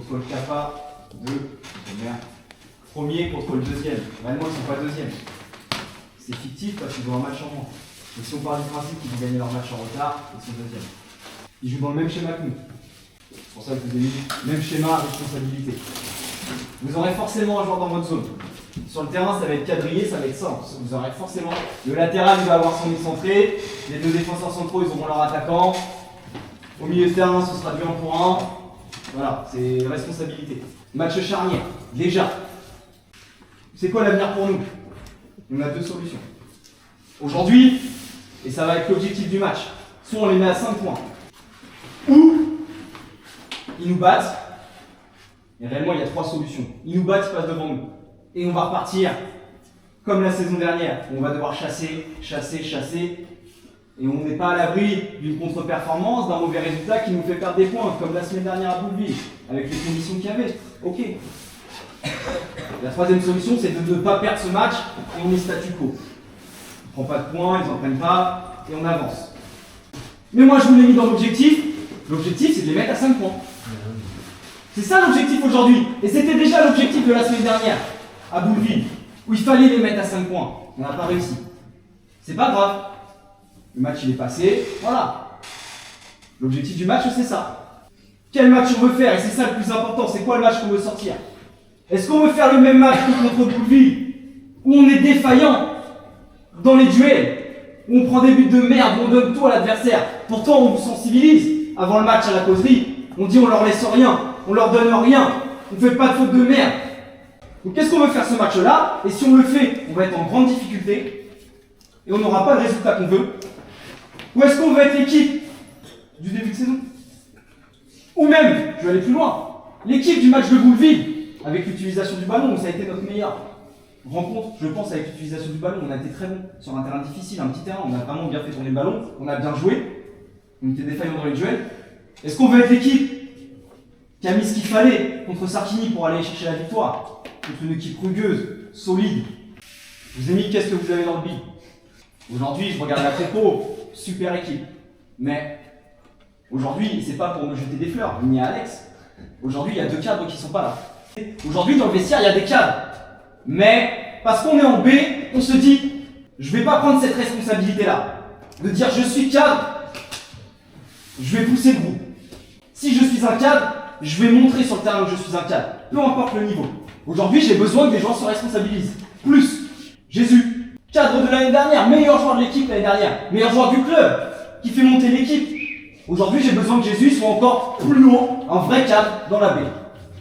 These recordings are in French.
contre le Kappa, 2, premier contre le deuxième. Réellement, ils ne sont pas deuxième. C'est fictif parce qu'ils ont un match en moins. Et si on part du principe qu'ils vont gagner leur match en retard, ils sont deuxième. Ils jouent dans le même schéma que nous. C'est pour ça que vous avez dit même schéma, responsabilité. Vous aurez forcément un joueur dans votre zone. Sur le terrain, ça va être quadrillé, ça va être simple. Vous aurez forcément le latéral, il va avoir son excentré. Les deux défenseurs centraux, ils auront leur attaquant. Au milieu de terrain, ce sera du 1 pour 1. Voilà, c'est responsabilité. Match charnière, déjà. C'est quoi l'avenir pour nous? On a deux solutions. Aujourd'hui, et ça va être l'objectif du match, soit on les met à 5 points, ou ils nous battent. Et réellement, il y a 3 solutions. Ils nous battent, ils passent devant nous. Et on va repartir comme la saison dernière. On va devoir chasser. Et on n'est pas à l'abri d'une contre-performance, d'un mauvais résultat qui nous fait perdre des points, comme la semaine dernière à Bouleville, avec les conditions qu'il y avait. Ok. La troisième solution, c'est de ne pas perdre ce match et on est statu quo. On ne prend pas de points, ils n'en prennent pas et on avance. Mais moi, je vous l'ai mis dans l'objectif. L'objectif, c'est de les mettre à 5 points. C'est ça l'objectif aujourd'hui. Et c'était déjà l'objectif de la semaine dernière, à Bouleville, où il fallait les mettre à 5 points. On n'a pas réussi. C'est pas grave. Le match, il est passé. Voilà. L'objectif du match, c'est ça. Quel match on veut faire? Et c'est ça le plus important. C'est quoi le match qu'on veut sortir? Est-ce qu'on veut faire le même match que contre Bouleville, où on est défaillant dans les duels, où on prend des buts de merde, où on donne tout à l'adversaire? Pourtant, on vous sensibilise. Avant le match à la causerie, on dit on leur laisse rien, on leur donne rien, on ne fait pas de faute de merde. Donc qu'est-ce qu'on veut faire ce match-là? Et si on le fait, on va être en grande difficulté et on n'aura pas le résultat qu'on veut. Ou est-ce qu'on veut être l'équipe du début de saison? Ou même, je vais aller plus loin, l'équipe du match de Bouleville, avec l'utilisation du ballon, où ça a été notre meilleure rencontre, je pense, avec l'utilisation du ballon. On a été très bon sur un terrain difficile, un petit terrain, on a vraiment bien fait tourner le ballon, on a bien joué, on était défaillants dans les duels. Est-ce qu'on veut être l'équipe qui a mis ce qu'il fallait contre Sarkini pour aller chercher la victoire, contre une équipe rugueuse, solide? Je vous ai mis qu'est-ce que vous avez dans le bide. Aujourd'hui, je regarde la compo, super équipe. Mais aujourd'hui, c'est pas pour me jeter des fleurs, ni à Alex. Aujourd'hui, il y a 2 cadres qui ne sont pas là. Aujourd'hui, dans le vestiaire, il y a des cadres. Mais parce qu'on est en B, on se dit, je ne vais pas prendre cette responsabilité-là. De dire, je suis cadre, je vais pousser le groupe. Si je suis un cadre, je vais montrer sur le terrain que je suis un cadre. Peu importe le niveau. Aujourd'hui, j'ai besoin que les joueurs se responsabilisent. Plus, Jésus, cadre de l'année dernière, meilleur joueur de l'équipe l'année dernière, meilleur joueur du club, qui fait monter l'équipe. Aujourd'hui, j'ai besoin que Jésus soit encore plus haut, un vrai cadre dans la baie.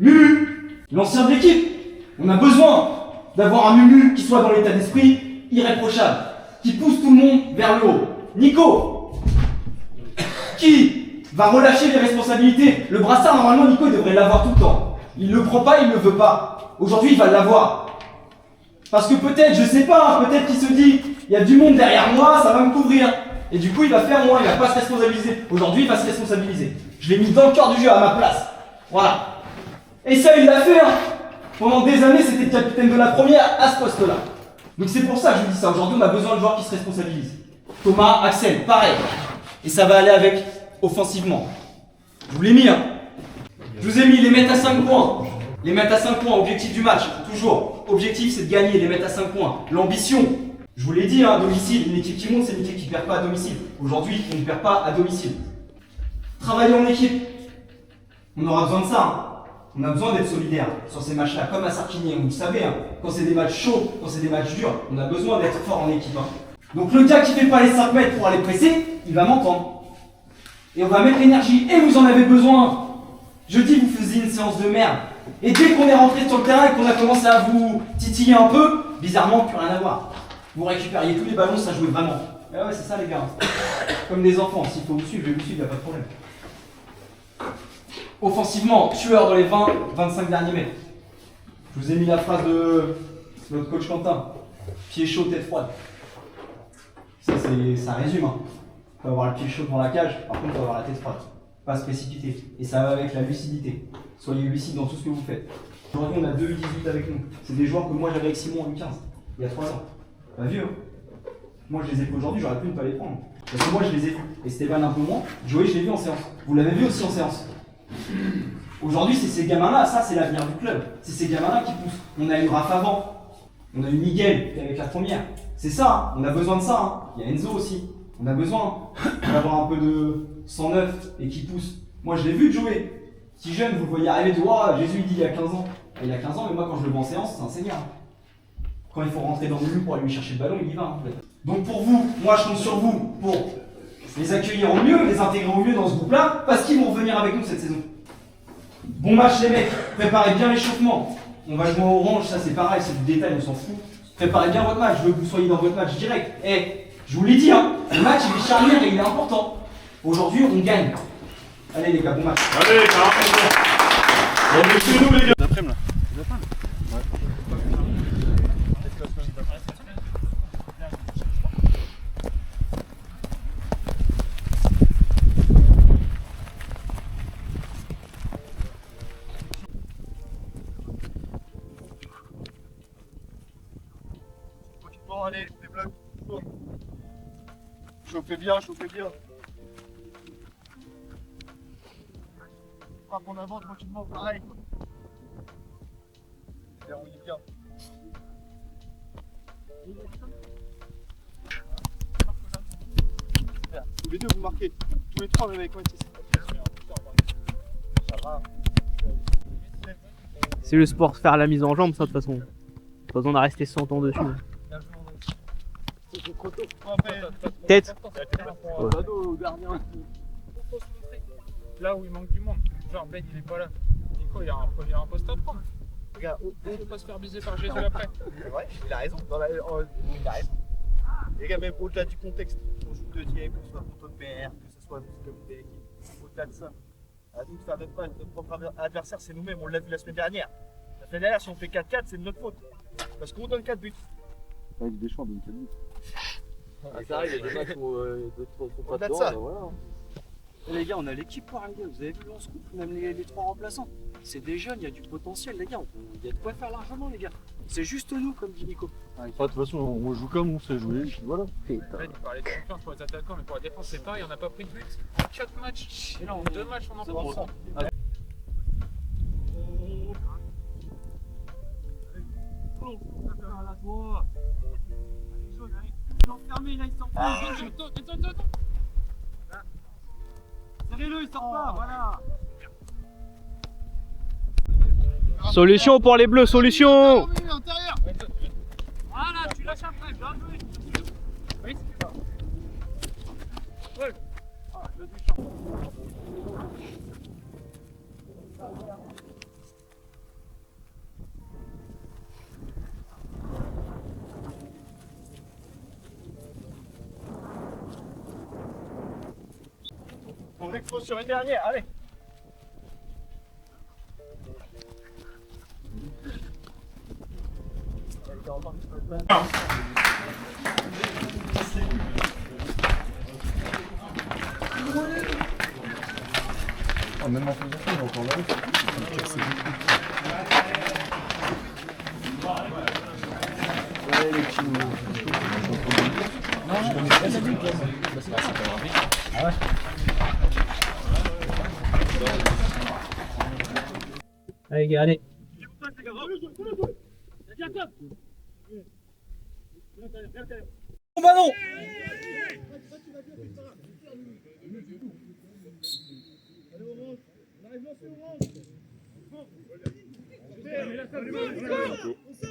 Mumu, l'ancien de l'équipe. On a besoin d'avoir un Mumu qui soit dans l'état d'esprit irréprochable, qui pousse tout le monde vers le haut. Nico, qui va relâcher les responsabilités. Le brassard, normalement, Nico, il devrait l'avoir tout le temps. Il ne le prend pas, il ne le veut pas. Aujourd'hui, il va l'avoir. Parce que peut-être, je sais pas, peut-être qu'il se dit, il y a du monde derrière moi, ça va me couvrir. Et du coup, il va faire moins, il va pas se responsabiliser. Aujourd'hui, il va se responsabiliser. Je l'ai mis dans le cœur du jeu, à ma place. Voilà. Et ça, il l'a fait, hein. Pendant des années, c'était le capitaine de la première à ce poste-là. Donc c'est pour ça que je vous dis ça. Aujourd'hui, on a besoin de joueurs qui se responsabilisent. Thomas, Axel, pareil. Et ça va aller avec offensivement. Je vous l'ai mis, hein. Je vous ai mis les mettre à 5 points. Les mettre à 5 points, objectif du match, toujours. Objectif, c'est de gagner, les mettre à 5 points. L'ambition, je vous l'ai dit, hein, à domicile, une équipe qui monte, c'est une équipe qui ne perd pas à domicile. Aujourd'hui, on ne perd pas à domicile. Travailler en équipe, on aura besoin de ça. Hein. On a besoin d'être solidaire sur ces matchs-là, comme à Sarkini. Vous le savez, hein, quand c'est des matchs chauds, quand c'est des matchs durs, on a besoin d'être fort en équipe. Hein. Donc le gars qui ne fait pas les 5 mètres pour aller presser, il va m'entendre. Et on va mettre l'énergie. Et vous en avez besoin. Jeudi, vous faisiez une séance de merde. Et dès qu'on est rentré sur le terrain et qu'on a commencé à vous titiller un peu, bizarrement, plus rien à voir. Vous récupériez tous les ballons, ça jouait vraiment. Et ouais, c'est ça les gars. Comme des enfants, s'il faut vous suivre, je vais vous suivre, il n'y a pas de problème. Offensivement, tueur dans les 20-25 derniers mètres. Je vous ai mis la phrase de notre coach Quentin. Pied chaud, tête froide. Ça résume. Hein. Il faut avoir le pied chaud dans la cage, par contre il faut avoir la tête froide. Pas se précipiter. Et ça va avec la lucidité. Soyez lucide dans tout ce que vous faites. Aujourd'hui on a 2 U18 avec nous. C'est des joueurs que moi j'avais avec Simon en U15, il y a 3 ans. Pas vieux, hein. Moi je les ai vus aujourd'hui, j'aurais pu ne pas les prendre. Parce que moi je les ai vus. Et Stéphane un peu moins. Joey je l'ai vu en séance. Vous l'avez vu aussi en séance. Aujourd'hui, c'est ces gamins-là, ça c'est l'avenir du club. C'est ces gamins-là qui poussent. On a eu Raph avant, on a eu Miguel qui est avec la première. C'est ça, hein. On a besoin de ça. Hein. Il y a Enzo aussi. On a besoin d'avoir un peu de sang neuf et qui pousse. Moi je l'ai vu jouer. Si jeune, vous le voyez arriver, de oh, Jésus il dit il y a 15 ans. Et il a 15 ans, mais moi quand je le vois en séance, c'est un seigneur. Quand il faut rentrer dans le but pour aller lui chercher le ballon, il y va. En fait. Donc pour vous, moi je compte sur vous pour les accueillir au mieux, les intégrer au mieux dans ce groupe-là, parce qu'ils vont revenir avec nous cette saison. Bon match les mecs, préparez bien l'échauffement. On va jouer en orange, ça c'est pareil, c'est du détail, on s'en fout. Préparez bien votre match, je veux que vous soyez dans votre match direct. Et je vous l'ai dit, hein, le match il est charnière et il est important. Aujourd'hui on gagne. Allez les gars, bon match. Allez, on est chez nous les gars. D'après-midi là. Ouais. Bon, allez, débloque. Chauffez bien, chauffez bien. Frappe en avant tranquillement, pareil. Verrouillez bien. Tous les deux vous marquez. Tous les trois même avec moi. Ça va. C'est le sport, faire la mise en jambe, ça de toute façon. Pas besoin de rester 100 ans dessus. Tête. Ouais. Là où il manque du monde. Genre Ben il est pas là. Nico il a un poste à prendre. Regarde, On peut pas se faire baiser par Jésus après. ouais, il a raison. Il a raison. Les gars, même au-delà du contexte, on joue deuxième, que ce soit contre PR, que ce soit comme des équipes, au-delà de ça, à nous de faire notre match, notre propre adversaire, c'est nous-mêmes, on l'a vu la semaine dernière. La semaine dernière, si on fait 4-4, c'est de notre faute. Parce qu'on donne 4 buts. Avec Deschamps, donne 4 buts. Ça arrive, il y a des matchs où d'autres sont pas Au-delà de dedans, ça. bah voilà. Et les gars, on a l'équipe pour les gars, vous avez vu le 11 coupe, même les 3 remplaçants. C'est des jeunes, il y a du potentiel les gars, il y a de quoi faire largement les gars. C'est juste nous, comme dit Nico. De toute façon, on joue comme on sait jouer, et puis voilà. Ben il parlait de confiance pour les attaquants, mais pour la défense c'est pareil, on n'a pas pris de but en 4 matchs. Et là en 2 matchs on en prend 100. Solution pour les bleus, solution. Voilà, tu lâches après, bien joué. Oui, c'est ça. Ouais. Ah, le Deschamps. On expose sur une dernière, allez. Même en faisant ça, il est encore là. Allez gars, allez. Bon ballon.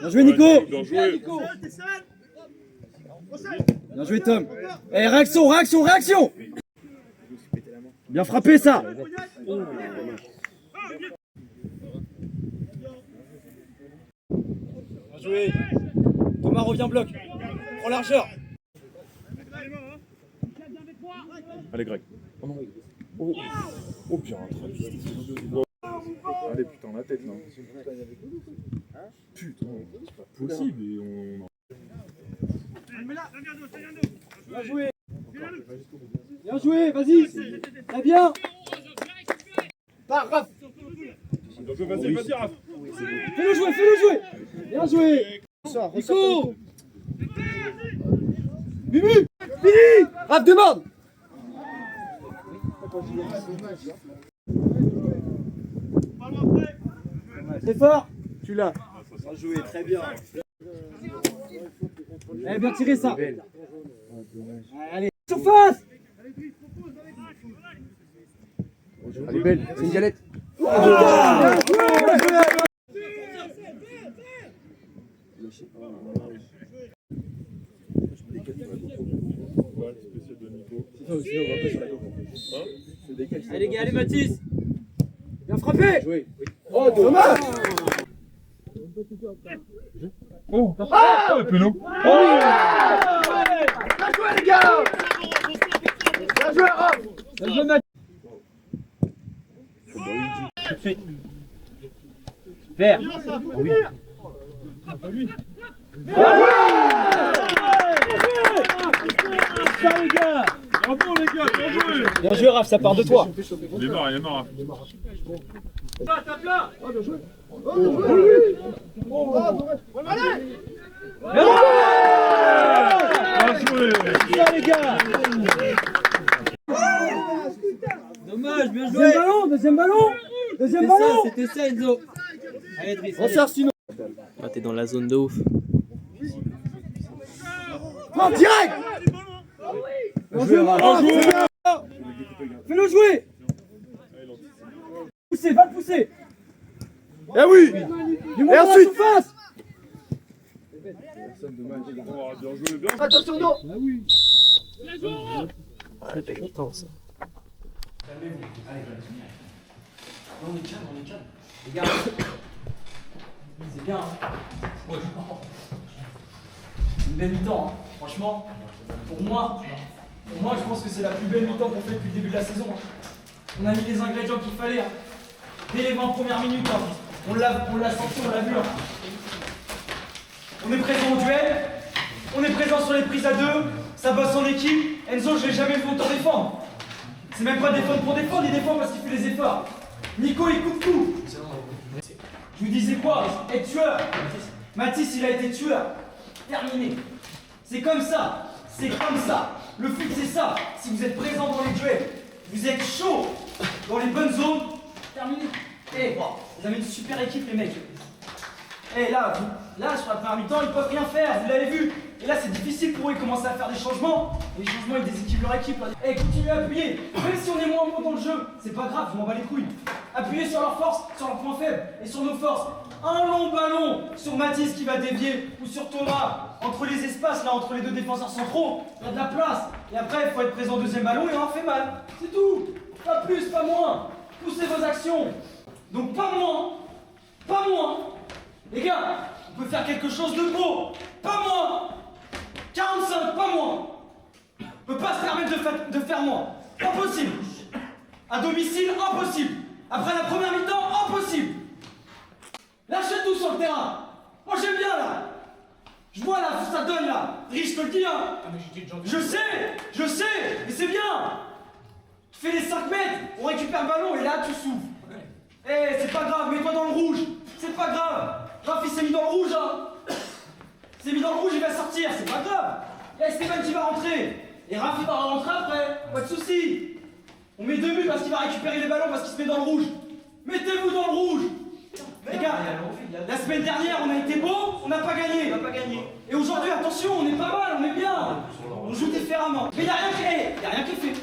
Bien joué Nico. Bien joué. Bien joué Tom. Eh, réaction, réaction, réaction. Bien frappé ça. Bien joué. Thomas revient bloc. Prends largeur. Allez, Greg. Oh non. Oh, oh bien. Allez, putain, la tête là. Putain, c'est pas possible. Et on... Bien joué. Bien joué, vas-y. Très bien. Par Raph. Vas-y, vas-y, Raph. Fais-le jouer, fais-le jouer. Bien joué. Nico. Bibi. Fini. Raph demande. Très fort. Tu l'as. Bien joué, très bien. Eh, bien tiré ça. Allez, surface. Elle est belle, c'est une galette. Allez les gars, allez Mathis. Bien frappé. Oh dommage. Oh, ah, péno. Bien joué les gars. Bien joué Rob. Bien joué Mathis. Tout de suite. Vert. Oui. Ça les gars. Bravo les gars, bien joué. Bien joué Raph, ça part de toi. Il est mort, il est mort. Tape là. Bien joué. Ça les gars. Dommage, bien joué. Deuxième ballon. Deuxième ballon. C'était ça Enzo. Allez Driss. On sort sinon. Ah, t'es dans la zone de ouf. Oh, direct. Bien joué Raph. Fais-le jouer. Poussez, va le pousser. Eh oui. Et ensuite face. Oh, bien joué, bien. Attention, non. C'est content ça. Calmez-vous. Allez, on est calme, on est calme. Les gars, c'est bien. Hein. C'est une belle mi-temps, hein. Franchement. Pour moi, je pense que c'est la plus belle mi-temps qu'on fait depuis le début de la saison. On a mis les ingrédients qu'il fallait. Hein. Dès les 20 premières minutes, hein. On l'a senti, on l'a vu. Hein. On est présent au duel, on est présent sur les prises à deux, ça bosse en équipe. Enzo, je l'ai jamais vu autant défendre. C'est même pas défendre pour défendre, il défend parce qu'il fait les efforts. Nico, il coupe tout. Je vous disais quoi? Être tueur. Mathis, il a été tueur. Terminé. C'est comme ça. C'est comme ça. Le foot, c'est ça. Si vous êtes présent dans les duels, vous êtes chaud dans les bonnes zones, terminé. Eh, vous avez une super équipe, les mecs. Eh, là, sur la première mi-temps, ils peuvent rien faire, vous l'avez vu. Et là, c'est difficile pour eux, ils commencent à faire des changements. Et les changements, ils déséquilibrent leur équipe. Eh, continuez à appuyer. Même si on est moins bon dans le jeu, c'est pas grave, je m'en bats les couilles. Appuyez sur leurs forces, sur leurs points faibles et sur nos forces. Un long ballon sur Mathis qui va dévier, ou sur Thomas, entre les espaces, là, entre les deux défenseurs centraux, il y a de la place. Et après, il faut être présent au deuxième ballon et on en fait mal. C'est tout. Pas plus, pas moins. Poussez vos actions. Donc pas moins. Pas moins. Les gars, on peut faire quelque chose de beau. Pas moins. 45, pas moins. On peut pas se permettre de faire moins. Impossible. À domicile, impossible. Après la première mi-temps, impossible. Lâchez tout sur le terrain. Moi j'aime bien là. Je vois là, ça donne là. Riche, je te le dis hein. Je sais, mais c'est bien. Tu fais les 5 mètres, on récupère le ballon et là tu souffles. Eh, c'est pas grave, mets-toi dans le rouge. C'est pas grave. Rafi s'est mis dans le rouge hein. Il s'est mis dans le rouge, il va sortir, c'est pas grave. Il y a Esteban qui va rentrer. Et Rafi va rentrer après, pas de soucis. On met 2 buts parce qu'il va récupérer les ballons parce qu'il se met dans le rouge. Mettez-vous dans le rouge. Les gars, la semaine dernière on a été beau, on n'a pas gagné. Et aujourd'hui, attention, on est pas mal, on est bien. On joue différemment. Mais il n'y a rien qui est fait.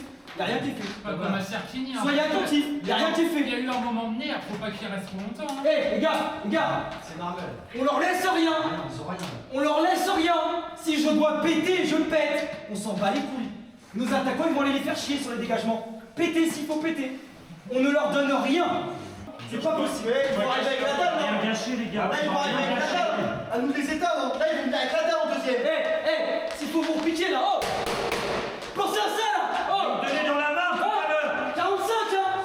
Pas comme à Sertini. Hein. Soyez attentifs, il n'y a rien qui est fait. Il y a eu un moment donné, il faut pas qu'il reste trop longtemps. Hein. Les gars, c'est normal. On leur laisse rien. On leur laisse rien. Si je dois péter, je pète. On s'en bat les couilles. Nos attaquants, ils vont aller les faire chier sur les dégagements. Péter s'il faut péter. On ne leur donne rien. C'est pas possible. Ils vont arriver avec la table, là. les gars. Là, ils vont arriver avec la table. À nous de les éteindre. Là, ils vont venir avec la table en deuxième. S'il faut vous piquer là. Oh, pensez à ça là. Oh, donnez dans la main. 45 hein.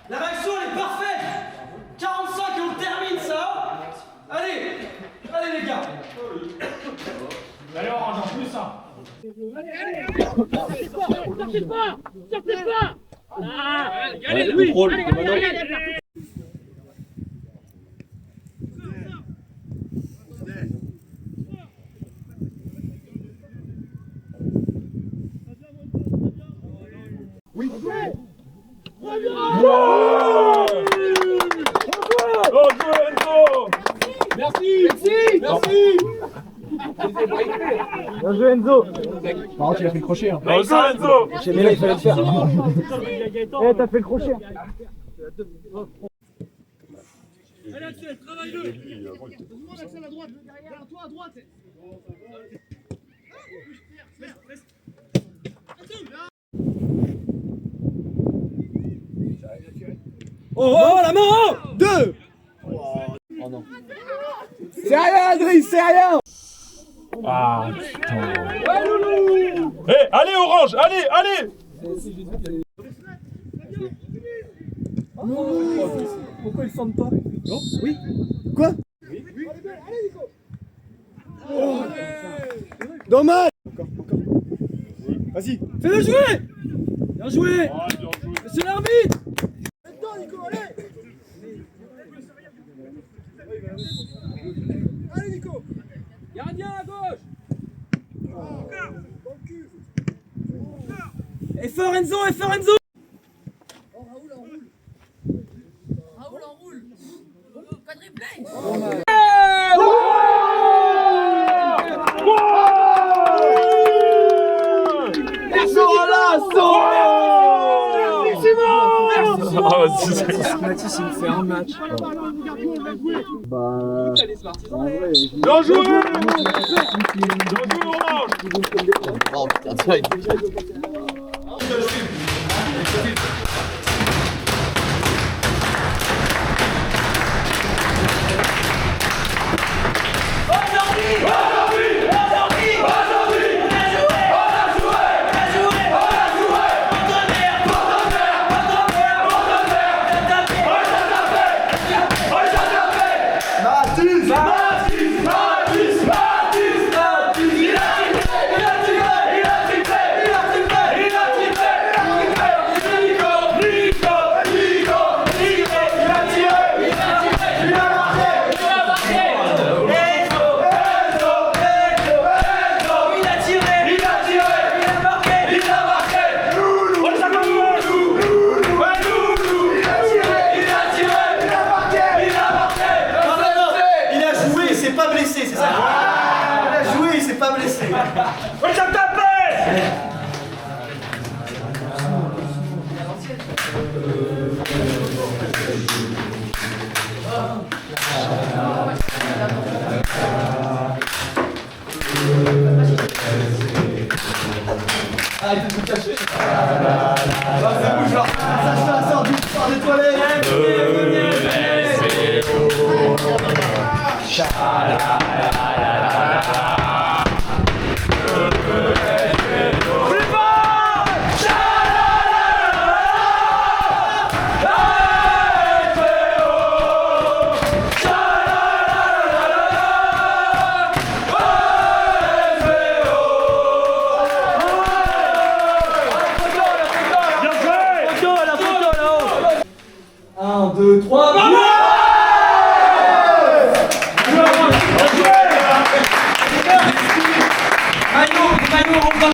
La réaction elle est parfaite. 45 et on termine ça. Allez les gars. Allez, orange en plus. Hein. Sortez pas. Allez, Louis. Allez. Wow. Bien joué Enzo. Par contre, il a fait le crochet. Hein. Enzo Mais là, il fallait le faire. Eh, t'as fait le crochet. Allez Axel, travaille-le. Oh, oh, la main, oh 2. C'est rien, Adrien, c'est rien. Ah, putain. Hé, allez Orange, allez, allez. Pourquoi ils sentent pas? Non? Oui. Quoi? Oui. Allez, Nico. Oh. Dommage. Encore. Vas-y. Fais-le jouer. Bien joué. C'est l'arbitre. Maintenant, Nico, allez. Allez, Nico. Gardien à gauche. Et fort Enzo, et fort Enzo. Raoul enroule. Quadruplé. Mathis, il me fait un match. Bien joué. Bien joué Orange. Oh putain, tiens. Arrêtez de vous cacher. C'est vous, genre, ça sort du par des toilettes. Un, deux, trois. Maillot,